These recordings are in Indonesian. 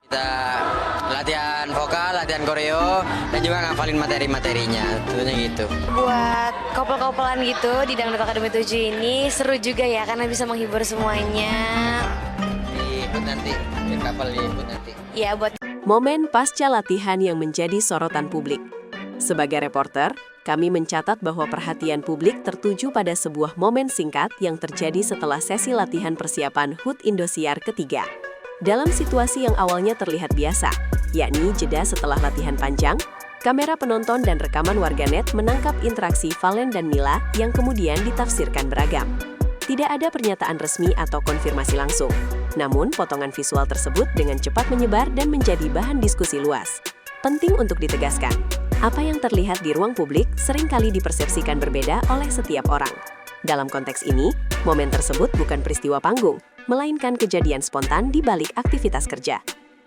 Kita latihan vokal, latihan koreo, dan juga ngafalin materi-materinya, tentunya gitu. Buat kopel-kopelan gitu di Dangdut Akademi 7 ini seru juga ya, karena bisa menghibur semuanya. Diikut nanti, kapal diikut nanti. Ya, buat Momen pasca latihan yang menjadi sorotan publik. Sebagai reporter, kami mencatat bahwa perhatian publik tertuju pada sebuah momen singkat yang terjadi setelah sesi latihan persiapan HUT Indosiar ketiga. Dalam situasi yang awalnya terlihat biasa, yakni jeda setelah latihan panjang, kamera penonton dan rekaman warganet menangkap interaksi Valen dan Mila yang kemudian ditafsirkan beragam. Tidak ada pernyataan resmi atau konfirmasi langsung, namun potongan visual tersebut dengan cepat menyebar dan menjadi bahan diskusi luas. Penting untuk ditegaskan, apa yang terlihat di ruang publik seringkali dipersepsikan berbeda oleh setiap orang. Dalam konteks ini, momen tersebut bukan peristiwa panggung, melainkan kejadian spontan di balik aktivitas kerja.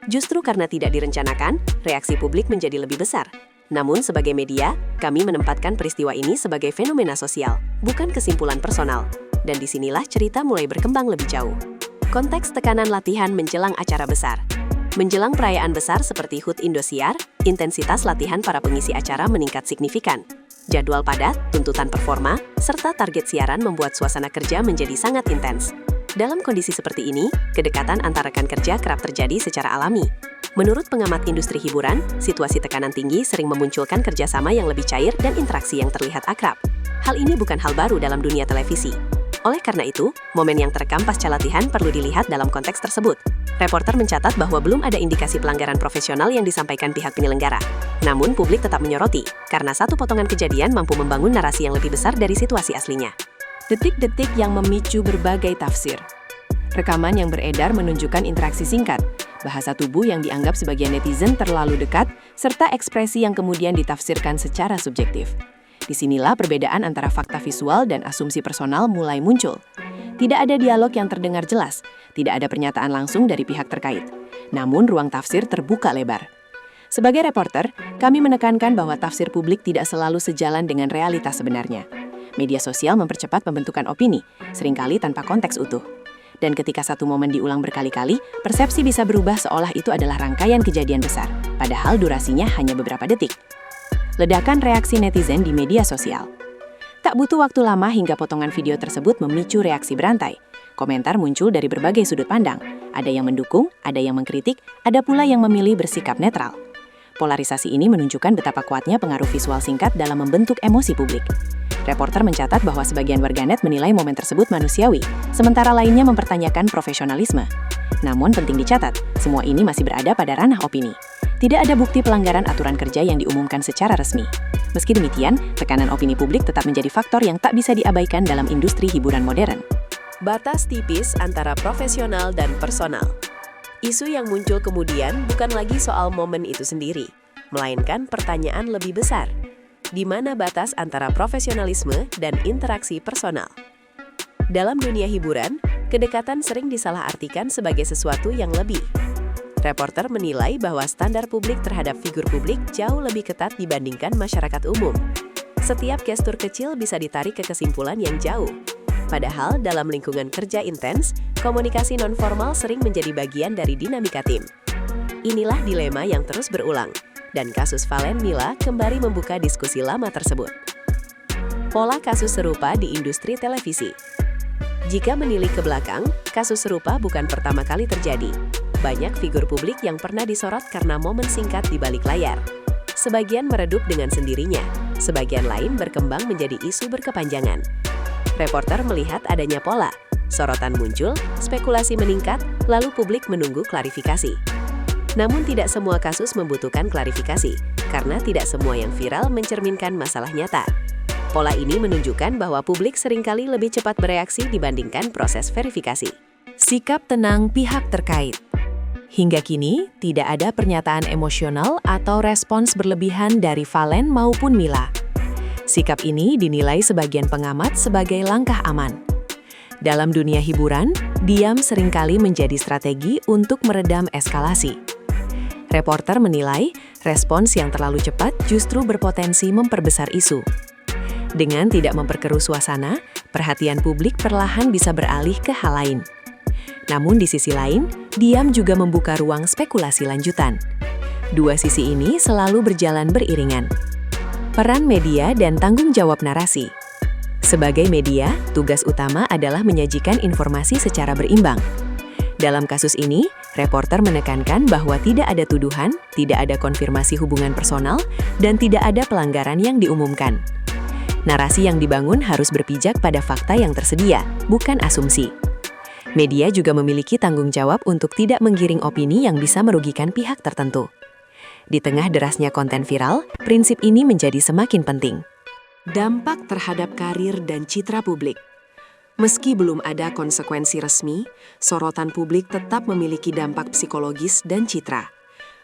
Justru karena tidak direncanakan, reaksi publik menjadi lebih besar. Namun sebagai media, kami menempatkan peristiwa ini sebagai fenomena sosial, bukan kesimpulan personal. Dan disinilah cerita mulai berkembang lebih jauh. Konteks tekanan latihan menjelang acara besar. Menjelang perayaan besar seperti HUT Indosiar, intensitas latihan para pengisi acara meningkat signifikan. Jadwal padat, tuntutan performa, serta target siaran membuat suasana kerja menjadi sangat intens. Dalam kondisi seperti ini, kedekatan antar rekan kerja kerap terjadi secara alami. Menurut pengamat industri hiburan, situasi tekanan tinggi sering memunculkan kerjasama yang lebih cair dan interaksi yang terlihat akrab. Hal ini bukan hal baru dalam dunia televisi. Oleh karena itu, momen yang terekam pasca latihan perlu dilihat dalam konteks tersebut. Reporter mencatat bahwa belum ada indikasi pelanggaran profesional yang disampaikan pihak penyelenggara. Namun, publik tetap menyoroti, karena satu potongan kejadian mampu membangun narasi yang lebih besar dari situasi aslinya. Detik-detik yang memicu berbagai tafsir. Rekaman yang beredar menunjukkan interaksi singkat, bahasa tubuh yang dianggap sebagian netizen terlalu dekat, serta ekspresi yang kemudian ditafsirkan secara subjektif. Disinilah perbedaan antara fakta visual dan asumsi personal mulai muncul. Tidak ada dialog yang terdengar jelas, tidak ada pernyataan langsung dari pihak terkait. Namun ruang tafsir terbuka lebar. Sebagai reporter, kami menekankan bahwa tafsir publik tidak selalu sejalan dengan realitas sebenarnya. Media sosial mempercepat pembentukan opini, seringkali tanpa konteks utuh. Dan ketika satu momen diulang berkali-kali, persepsi bisa berubah seolah itu adalah rangkaian kejadian besar, padahal durasinya hanya beberapa detik. Ledakan reaksi netizen di media sosial. Tak butuh waktu lama hingga potongan video tersebut memicu reaksi berantai. Komentar muncul dari berbagai sudut pandang. Ada yang mendukung, ada yang mengkritik, ada pula yang memilih bersikap netral. Polarisasi ini menunjukkan betapa kuatnya pengaruh visual singkat dalam membentuk emosi publik. Reporter mencatat bahwa sebagian warganet menilai momen tersebut manusiawi, sementara lainnya mempertanyakan profesionalisme. Namun penting dicatat, semua ini masih berada pada ranah opini. Tidak ada bukti pelanggaran aturan kerja yang diumumkan secara resmi. Meski demikian, tekanan opini publik tetap menjadi faktor yang tak bisa diabaikan dalam industri hiburan modern. Batas tipis antara profesional dan personal. Isu yang muncul kemudian bukan lagi soal momen itu sendiri, melainkan pertanyaan lebih besar. Di mana batas antara profesionalisme dan interaksi personal? Dalam dunia hiburan, kedekatan sering disalahartikan sebagai sesuatu yang lebih. Reporter menilai bahwa standar publik terhadap figur publik jauh lebih ketat dibandingkan masyarakat umum. Setiap gestur kecil bisa ditarik ke kesimpulan yang jauh. Padahal dalam lingkungan kerja intens, komunikasi nonformal sering menjadi bagian dari dinamika tim. Inilah dilema yang terus berulang. Dan kasus Valen Mila kembali membuka diskusi lama tersebut. Pola kasus serupa di industri televisi. Jika menilik ke belakang, kasus serupa bukan pertama kali terjadi. Banyak figur publik yang pernah disorot karena momen singkat di balik layar. Sebagian meredup dengan sendirinya, sebagian lain berkembang menjadi isu berkepanjangan. Reporter melihat adanya pola, sorotan muncul, spekulasi meningkat, lalu publik menunggu klarifikasi. Namun tidak semua kasus membutuhkan klarifikasi, karena tidak semua yang viral mencerminkan masalah nyata. Pola ini menunjukkan bahwa publik seringkali lebih cepat bereaksi dibandingkan proses verifikasi. Sikap tenang pihak terkait. Hingga kini, tidak ada pernyataan emosional atau respons berlebihan dari Valen maupun Mila. Sikap ini dinilai sebagian pengamat sebagai langkah aman. Dalam dunia hiburan, diam seringkali menjadi strategi untuk meredam eskalasi. Reporter menilai, respons yang terlalu cepat justru berpotensi memperbesar isu. Dengan tidak memperkeruh suasana, perhatian publik perlahan bisa beralih ke hal lain. Namun di sisi lain, diam juga membuka ruang spekulasi lanjutan. Dua sisi ini selalu berjalan beriringan. Peran media dan tanggung jawab narasi. Sebagai media, tugas utama adalah menyajikan informasi secara berimbang. Dalam kasus ini, reporter menekankan bahwa tidak ada tuduhan, tidak ada konfirmasi hubungan personal, dan tidak ada pelanggaran yang diumumkan. Narasi yang dibangun harus berpijak pada fakta yang tersedia, bukan asumsi. Media juga memiliki tanggung jawab untuk tidak menggiring opini yang bisa merugikan pihak tertentu. Di tengah derasnya konten viral, prinsip ini menjadi semakin penting. Dampak terhadap karir dan citra publik. Meski belum ada konsekuensi resmi, sorotan publik tetap memiliki dampak psikologis dan citra.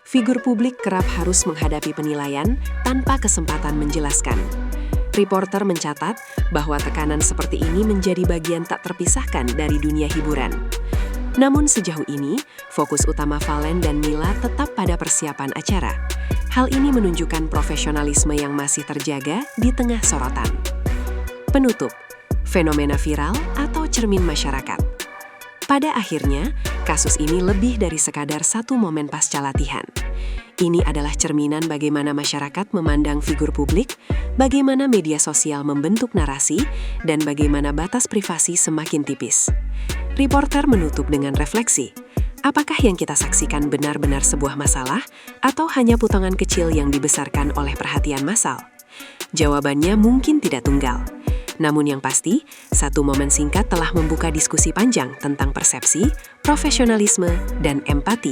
Figur publik kerap harus menghadapi penilaian tanpa kesempatan menjelaskan. Reporter mencatat bahwa tekanan seperti ini menjadi bagian tak terpisahkan dari dunia hiburan. Namun sejauh ini, fokus utama Valen dan Mila tetap pada persiapan acara. Hal ini menunjukkan profesionalisme yang masih terjaga di tengah sorotan. Penutup, fenomena viral atau cermin masyarakat. Pada akhirnya, kasus ini lebih dari sekadar satu momen pasca latihan. Ini adalah cerminan bagaimana masyarakat memandang figur publik, bagaimana media sosial membentuk narasi, dan bagaimana batas privasi semakin tipis. Reporter menutup dengan refleksi. Apakah yang kita saksikan benar-benar sebuah masalah, atau hanya potongan kecil yang dibesarkan oleh perhatian massal? Jawabannya mungkin tidak tunggal. Namun yang pasti, satu momen singkat telah membuka diskusi panjang tentang persepsi, profesionalisme, dan empati.